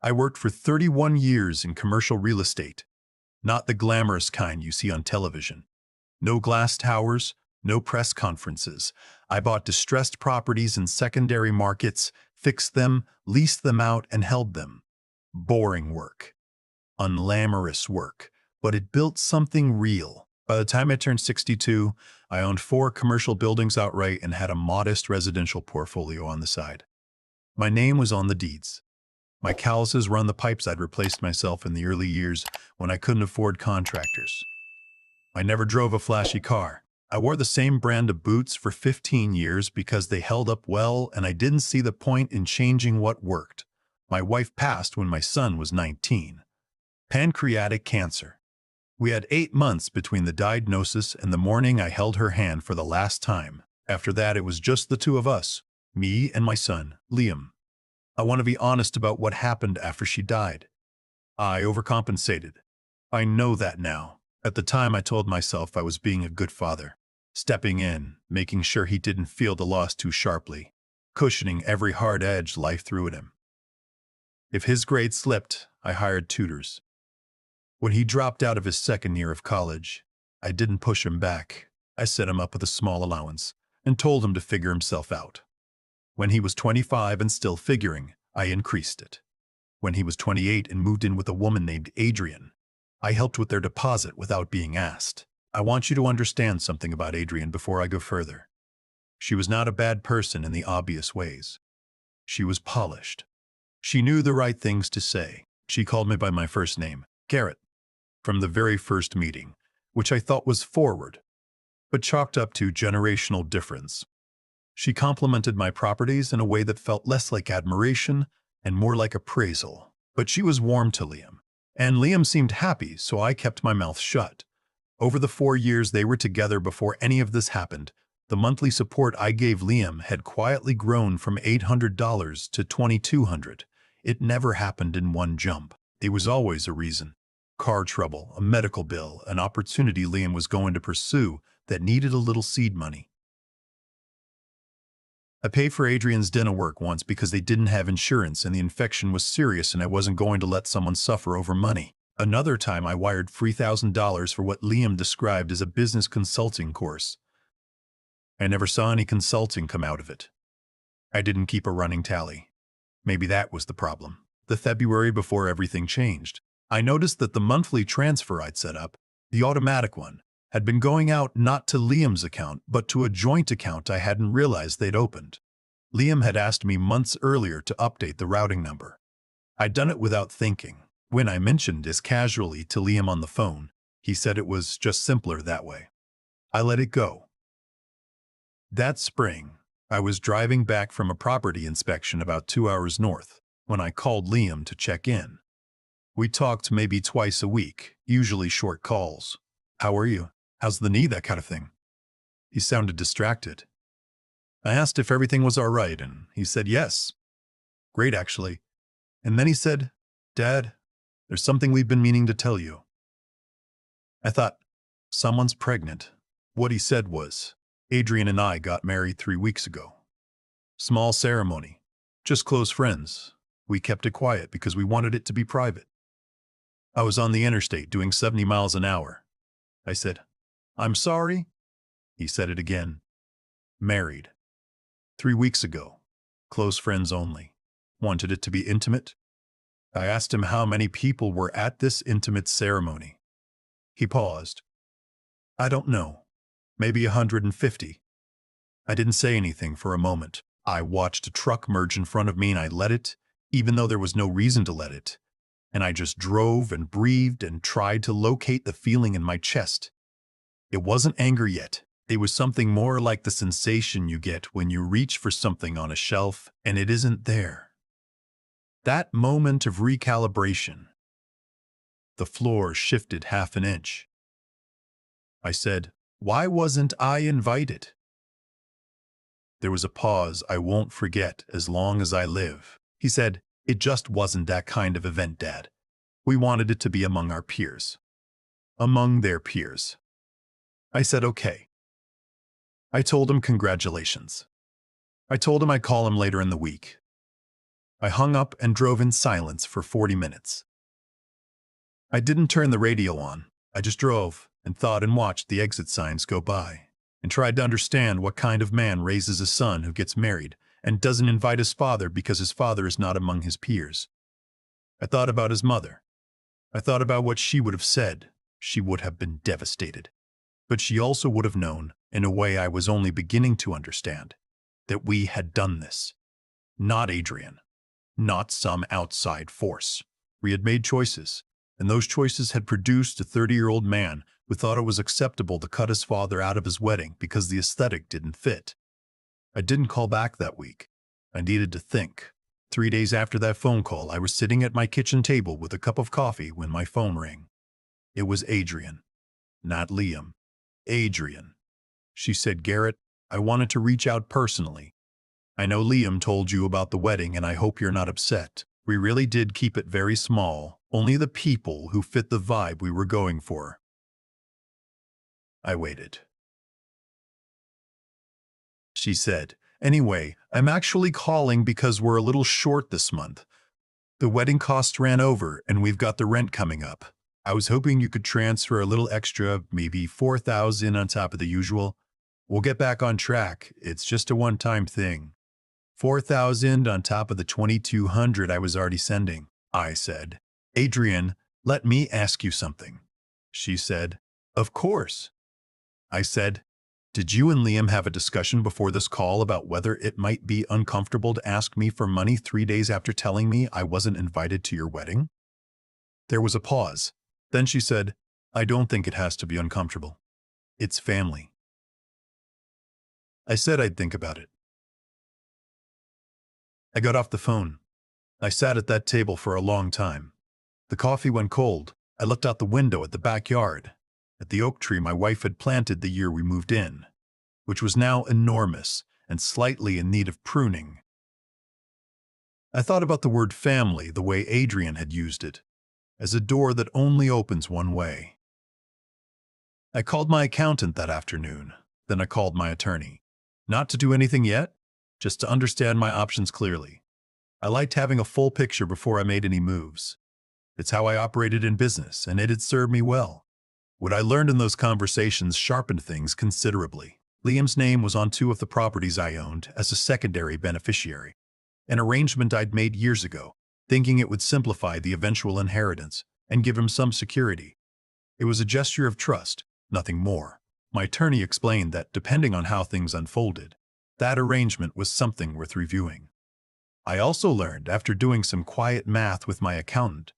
I worked for 31 years in commercial real estate, not the glamorous kind you see on television. No glass towers, no press conferences. I bought distressed properties in secondary markets, fixed them, leased them out, and held them. Boring work. Unglamorous work. But it built something real. By the time I turned 62, I owned 4 commercial buildings outright and had a modest residential portfolio on the side. My name was on the deeds. My calluses were on the pipes I'd replaced myself in the early years when I couldn't afford contractors. I never drove a flashy car. I wore the same brand of boots for 15 years because they held up well, and I didn't see the point in changing what worked. My wife passed when my son was 19. Pancreatic cancer. We had 8 months between the diagnosis and the morning I held her hand for the last time. After that, it was just the two of us, me and my son, Liam. I want to be honest about what happened after she died. I overcompensated. I know that now. At the time, I told myself I was being a good father, stepping in, making sure he didn't feel the loss too sharply, cushioning every hard edge life threw at him. If his grades slipped, I hired tutors. When he dropped out of his second year of college, I didn't push him back. I set him up with a small allowance and told him to figure himself out. When he was 25 and still figuring, I increased it. When he was 28 and moved in with a woman named Adrian, I helped with their deposit without being asked. I want you to understand something about Adrian before I go further. She was not a bad person in the obvious ways. She was polished. She knew the right things to say. She called me by my first name, Garrett, from the very first meeting, which I thought was forward, but chalked up to generational difference. She complimented my properties in a way that felt less like admiration and more like appraisal. But she was warm to Liam, and Liam seemed happy, so I kept my mouth shut. Over the 4 years they were together before any of this happened, the monthly support I gave Liam had quietly grown from $800 to $2,200. It never happened in one jump. There was always a reason. Car trouble, a medical bill, an opportunity Liam was going to pursue that needed a little seed money. I paid for Adrian's dental work once because they didn't have insurance and the infection was serious and I wasn't going to let someone suffer over money. Another time I wired $3,000 for what Liam described as a business consulting course. I never saw any consulting come out of it. I didn't keep a running tally. Maybe that was the problem. The February before everything changed, I noticed that the monthly transfer I'd set up, the automatic one, had been going out not to Liam's account, but to a joint account I hadn't realized they'd opened. Liam had asked me months earlier to update the routing number. I'd done it without thinking. When I mentioned this casually to Liam on the phone, he said it was just simpler that way. I let it go. That spring, I was driving back from a property inspection about 2 hours north when I called Liam to check in. We talked maybe twice a week, usually short calls. How are you? How's the knee? That kind of thing. He sounded distracted. I asked if everything was all right, and he said yes. Great, actually. And then he said, Dad, there's something we've been meaning to tell you. I thought, someone's pregnant. What he said was, Adrian and I got married 3 weeks ago. Small ceremony. Just close friends. We kept it quiet because we wanted it to be private. I was on the interstate doing 70 miles an hour. I said, I'm sorry. He said it again. Married. 3 weeks ago. Close friends only. Wanted it to be intimate. I asked him how many people were at this intimate ceremony. He paused. I don't know. Maybe 150. I didn't say anything for a moment. I watched a truck merge in front of me and I let it, even though there was no reason to let it. And I just drove and breathed and tried to locate the feeling in my chest. It wasn't anger yet. It was something more like the sensation you get when you reach for something on a shelf and it isn't there. That moment of recalibration. The floor shifted half an inch. I said, why wasn't I invited? There was a pause I won't forget as long as I live. He said, it just wasn't that kind of event, Dad. We wanted it to be among our peers. Among their peers. I said, okay. I told him congratulations. I told him I'd call him later in the week. I hung up and drove in silence for 40 minutes. I didn't turn the radio on. I just drove and thought and watched the exit signs go by and tried to understand what kind of man raises a son who gets married and doesn't invite his father because his father is not among his peers. I thought about his mother. I thought about what she would have said. She would have been devastated. But she also would have known, in a way I was only beginning to understand, that we had done this. Not Adrian. Not some outside force. We had made choices, and those choices had produced a 30-year-old man who thought it was acceptable to cut his father out of his wedding because the aesthetic didn't fit. I didn't call back that week. I needed to think. 3 days after that phone call, I was sitting at my kitchen table with a cup of coffee when my phone rang. It was Adrian, not Liam. Adrian. She said, "Garrett, I wanted to reach out personally. I know Liam told you about the wedding and I hope you're not upset. We really did keep it very small, only the people who fit the vibe we were going for." I waited. She said, "Anyway, I'm actually calling because we're a little short this month. The wedding costs ran over and we've got the rent coming up. I was hoping you could transfer a little extra, maybe $4,000 on top of the usual. We'll get back on track. It's just a one-time thing." $4,000 on top of the $2,200 I was already sending. I said, "Adrian, let me ask you something." She said, "Of course." I said, "Did you and Liam have a discussion before this call about whether it might be uncomfortable to ask me for money 3 days after telling me I wasn't invited to your wedding?" There was a pause. Then she said, "I don't think it has to be uncomfortable. It's family." I said I'd think about it. I got off the phone. I sat at that table for a long time. The coffee went cold. I looked out the window at the backyard, at the oak tree my wife had planted the year we moved in, which was now enormous and slightly in need of pruning. I thought about the word family the way Adrian had used it, as a door that only opens one way. I called my accountant that afternoon. Then I called my attorney. Not to do anything yet, just to understand my options clearly. I liked having a full picture before I made any moves. It's how I operated in business, and it had served me well. What I learned in those conversations sharpened things considerably. Liam's name was on 2 of the properties I owned as a secondary beneficiary, an arrangement I'd made years ago, thinking it would simplify the eventual inheritance and give him some security. It was a gesture of trust, nothing more. My attorney explained that, depending on how things unfolded, that arrangement was something worth reviewing. I also learned, after doing some quiet math with my accountant,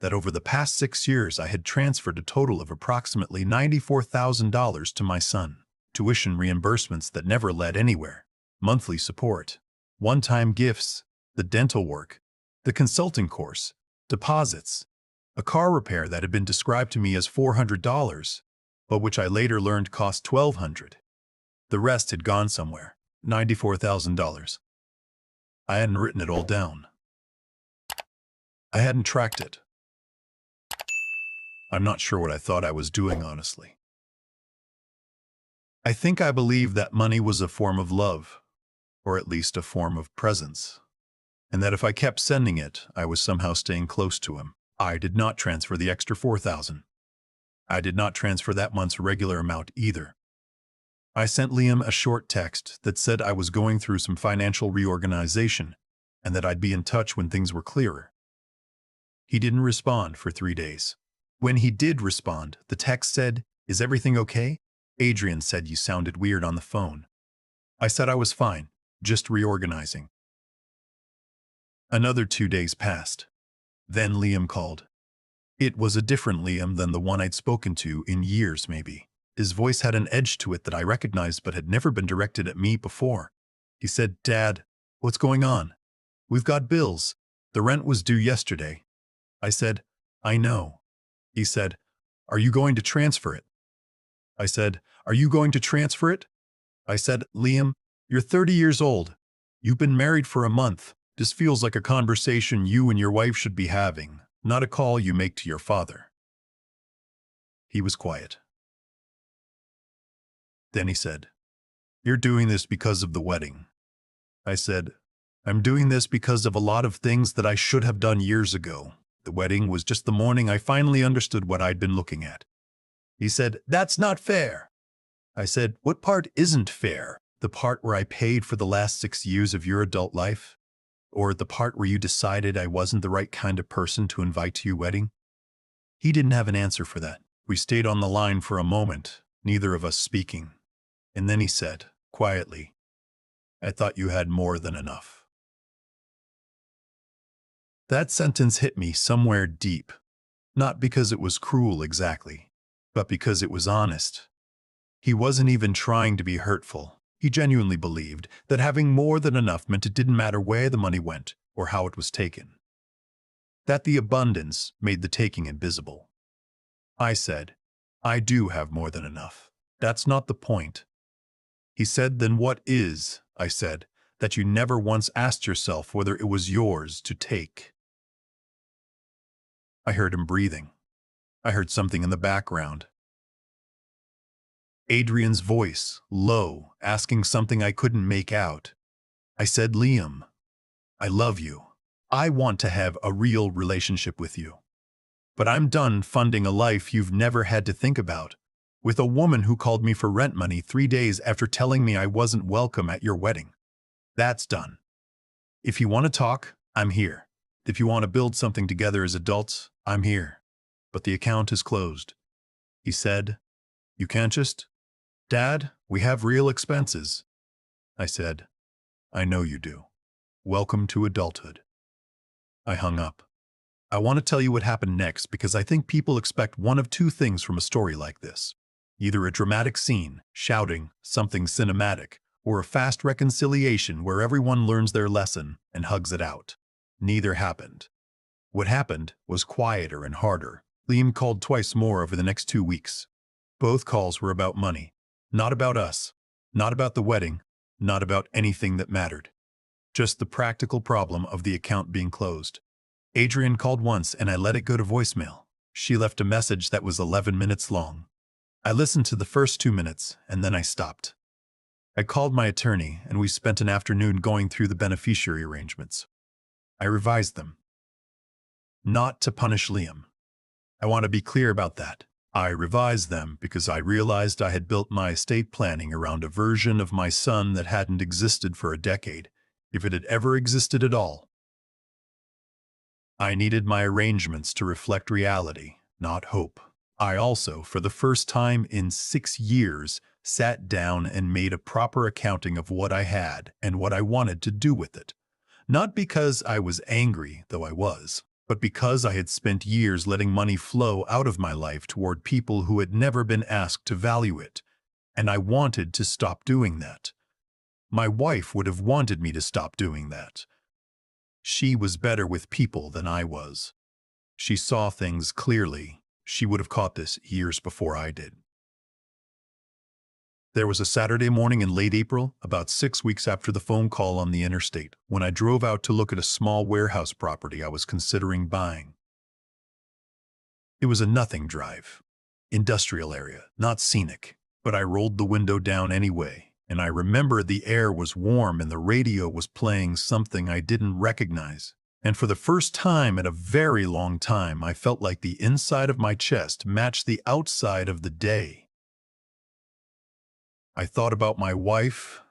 that over the past 6 years I had transferred a total of approximately $94,000 to my son. Tuition reimbursements that never led anywhere, monthly support, one-time gifts, the dental work, the consulting course, deposits, a car repair that had been described to me as $400, but which I later learned cost $1,200. The rest had gone somewhere, $94,000. I hadn't written it all down. I hadn't tracked it. I'm not sure what I thought I was doing, honestly. I think I believed that money was a form of love, or at least a form of presence, and that if I kept sending it, I was somehow staying close to him. I did not transfer the extra $4,000. I did not transfer that month's regular amount either. I sent Liam a short text that said I was going through some financial reorganization and that I'd be in touch when things were clearer. He didn't respond for 3 days. When he did respond, the text said, "Is everything okay? Adrian said you sounded weird on the phone." I said I was fine, just reorganizing. Another 2 days passed. Then Liam called. It was a different Liam than the one I'd spoken to in years, maybe. His voice had an edge to it that I recognized but had never been directed at me before. He said, "Dad, what's going on? We've got bills. The rent was due yesterday." I said, "I know." He said, "Are you going to transfer it?" I said, "Are you going to transfer it?" I said, "Liam, you're 30 years old. You've been married for a month. This feels like a conversation you and your wife should be having, not a call you make to your father." He was quiet. Then he said, "You're doing this because of the wedding." I said, I'm doing this because of a lot of things that I should have done years ago. The wedding was just the morning I finally understood what I'd been looking at. He said, "That's not fair." I said, "What part isn't fair? The part where I paid for the last 6 years of your adult life? Or the part where you decided I wasn't the right kind of person to invite to your wedding?" He didn't have an answer for that. We stayed on the line for a moment, neither of us speaking. And then he said, quietly, "I thought you had more than enough." That sentence hit me somewhere deep, not because it was cruel exactly, but because it was honest. He wasn't even trying to be hurtful. He genuinely believed that having more than enough meant it didn't matter where the money went or how it was taken. That the abundance made the taking invisible. I said, "I do have more than enough. That's not the point." He said, "Then what is?" I said, "that you never once asked yourself whether it was yours to take?" I heard him breathing. I heard something in the background. Adrian's voice, low, asking something I couldn't make out. I said, "Liam, I love you. I want to have a real relationship with you. But I'm done funding a life you've never had to think about, with a woman who called me for rent money 3 days after telling me I wasn't welcome at your wedding. That's done. If you want to talk, I'm here. If you want to build something together as adults, I'm here. But the account is closed." He said, "You can't just..." "Dad, we have real expenses." I said, "I know you do. Welcome to adulthood." I hung up. I want to tell you what happened next because I think people expect one of two things from a story like this. Either a dramatic scene, shouting, something cinematic, or a fast reconciliation where everyone learns their lesson and hugs it out. Neither happened. What happened was quieter and harder. Liam called twice more over the next 2 weeks. Both calls were about money. Not about us. Not about the wedding. Not about anything that mattered. Just the practical problem of the account being closed. Adrian called once and I let it go to voicemail. She left a message that was 11 minutes long. I listened to the first 2 minutes and then I stopped. I called my attorney and we spent an afternoon going through the beneficiary arrangements. I revised them. Not to punish Liam. I want to be clear about that. I revised them because I realized I had built my estate planning around a version of my son that hadn't existed for a decade, if it had ever existed at all. I needed my arrangements to reflect reality, not hope. I also, for the first time in 6 years, sat down and made a proper accounting of what I had and what I wanted to do with it. Not because I was angry, though I was, but because I had spent years letting money flow out of my life toward people who had never been asked to value it, and I wanted to stop doing that. My wife would have wanted me to stop doing that. She was better with people than I was. She saw things clearly. She would have caught this years before I did. There was a Saturday morning in late April, about 6 weeks after the phone call on the interstate, when I drove out to look at a small warehouse property I was considering buying. It was a nothing drive. Industrial area, not scenic, but I rolled the window down anyway, and I remember the air was warm and the radio was playing something I didn't recognize. And for the first time in a very long time, I felt like the inside of my chest matched the outside of the day. I thought about my wife.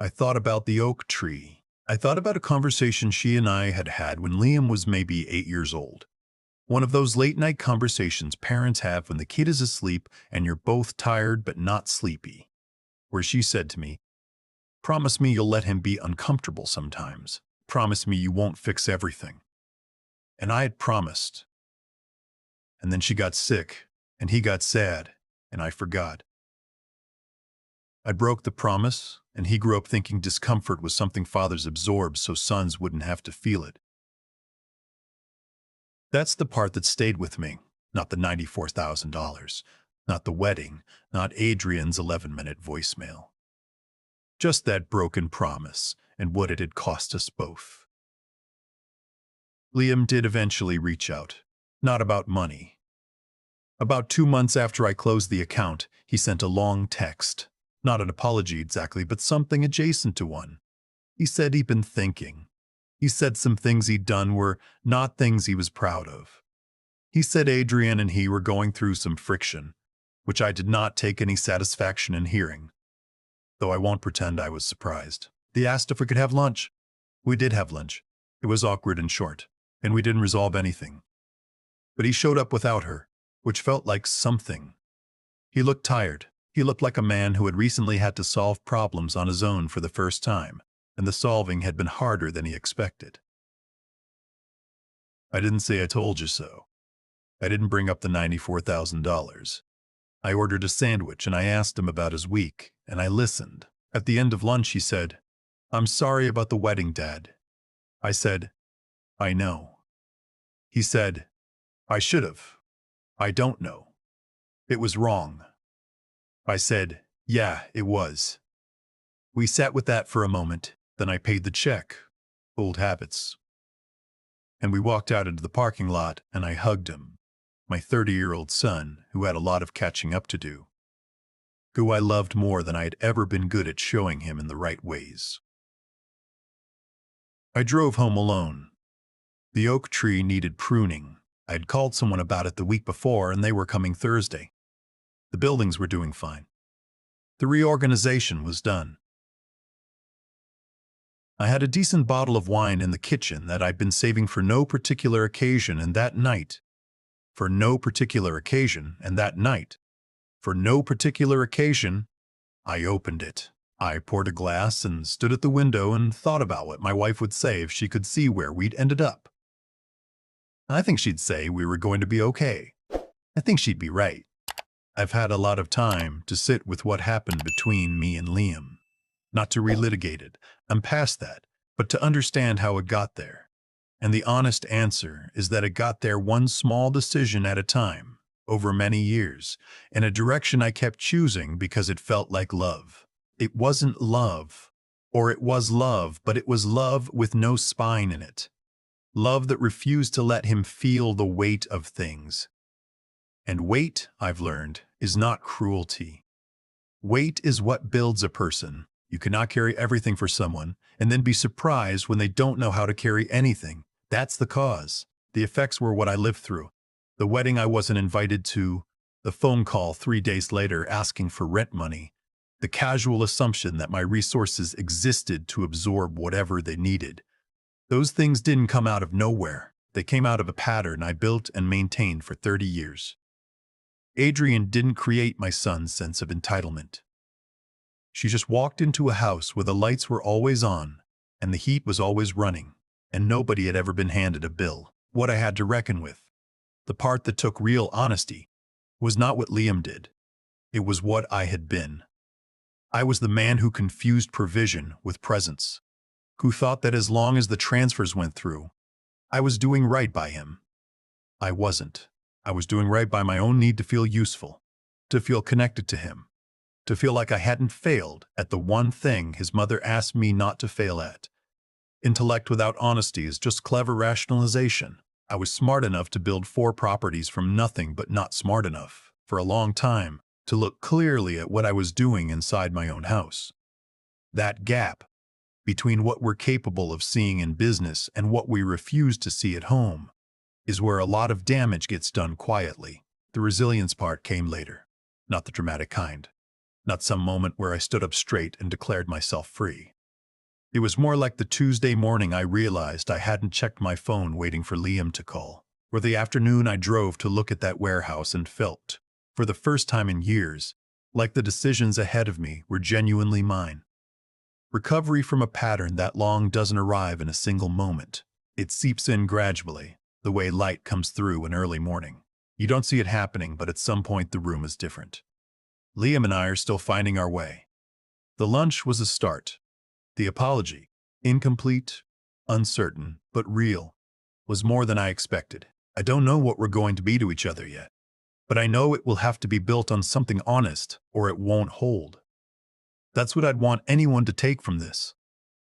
I thought about the oak tree. I thought about a conversation she and I had had when Liam was maybe 8 years old. One of those late-night conversations parents have when the kid is asleep and you're both tired but not sleepy. Where she said to me, "Promise me you'll let him be uncomfortable sometimes. Promise me you won't fix everything." And I had promised. And then she got sick, and he got sad, and I forgot. I broke the promise, and he grew up thinking discomfort was something fathers absorb so sons wouldn't have to feel it. That's the part that stayed with me, not the $94,000, not the wedding, not Adrian's 11-minute voicemail. Just that broken promise and what it had cost us both. Liam did eventually reach out, not about money. About 2 months after I closed the account, he sent a long text. Not an apology exactly, but something adjacent to one. He said he'd been thinking. He said some things he'd done were not things he was proud of. He said Adrian and he were going through some friction, which I did not take any satisfaction in hearing, though I won't pretend I was surprised. He asked if we could have lunch. We did have lunch. It was awkward and short, and we didn't resolve anything. But he showed up without her, which felt like something. He looked tired. He looked like a man who had recently had to solve problems on his own for the first time, and the solving had been harder than he expected. I didn't say I told you so. I didn't bring up the $94,000. I ordered a sandwich and I asked him about his week, and I listened. At the end of lunch, he said, "I'm sorry about the wedding, Dad." I said, "I know." He said, "I should have. I don't know. It was wrong." I said, "Yeah, it was." We sat with that for a moment, then I paid the check. Old habits. And we walked out into the parking lot, and I hugged him, my 30-year-old son, who had a lot of catching up to do, who I loved more than I had ever been good at showing him in the right ways. I drove home alone. The oak tree needed pruning. I had called someone about it the week before, and they were coming Thursday. The buildings were doing fine. The reorganization was done. I had a decent bottle of wine in the kitchen that I'd been saving for no particular occasion, and that night, for no particular occasion, I opened it. I poured a glass and stood at the window and thought about what my wife would say if she could see where we'd ended up. I think she'd say we were going to be okay. I think she'd be right. I've had a lot of time to sit with what happened between me and Liam. Not to relitigate it, I'm past that, but to understand how it got there. And the honest answer is that it got there one small decision at a time, over many years, in a direction I kept choosing because it felt like love. It wasn't love, or it was love, but it was love with no spine in it. Love that refused to let him feel the weight of things. And weight, I've learned, is not cruelty. Weight is what builds a person. You cannot carry everything for someone and then be surprised when they don't know how to carry anything. That's the cause. The effects were what I lived through. The wedding I wasn't invited to, the phone call 3 days later asking for rent money, the casual assumption that my resources existed to absorb whatever they needed. Those things didn't come out of nowhere. They came out of a pattern I built and maintained for 30 years. Adrian didn't create my son's sense of entitlement. She just walked into a house where the lights were always on, and the heat was always running, and nobody had ever been handed a bill. What I had to reckon with, the part that took real honesty, was not what Liam did. It was what I had been. I was the man who confused provision with presence, who thought that as long as the transfers went through, I was doing right by him. I wasn't. I was doing right by my own need to feel useful, to feel connected to him, to feel like I hadn't failed at the one thing his mother asked me not to fail at. Intellect without honesty is just clever rationalization. I was smart enough to build 4 properties from nothing, but not smart enough, for a long time, to look clearly at what I was doing inside my own house. That gap between what we're capable of seeing in business and what we refuse to see at home is where a lot of damage gets done quietly. The resilience part came later, not the dramatic kind. Not some moment where I stood up straight and declared myself free. It was more like the Tuesday morning I realized I hadn't checked my phone waiting for Liam to call, or the afternoon I drove to look at that warehouse and felt, for the first time in years, like the decisions ahead of me were genuinely mine. Recovery from a pattern that long doesn't arrive in a single moment. It seeps in gradually, the way light comes through in early morning. You don't see it happening, but at some point the room is different. Liam and I are still finding our way. The lunch was a start. The apology, incomplete, uncertain, but real, was more than I expected. I don't know what we're going to be to each other yet, but I know it will have to be built on something honest or it won't hold. That's what I'd want anyone to take from this.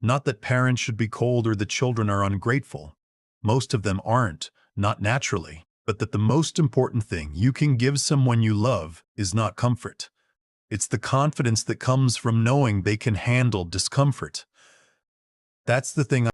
Not that parents should be cold or that children are ungrateful. Most of them aren't, not naturally, but that the most important thing you can give someone you love is not comfort. It's the confidence that comes from knowing they can handle discomfort. That's the thing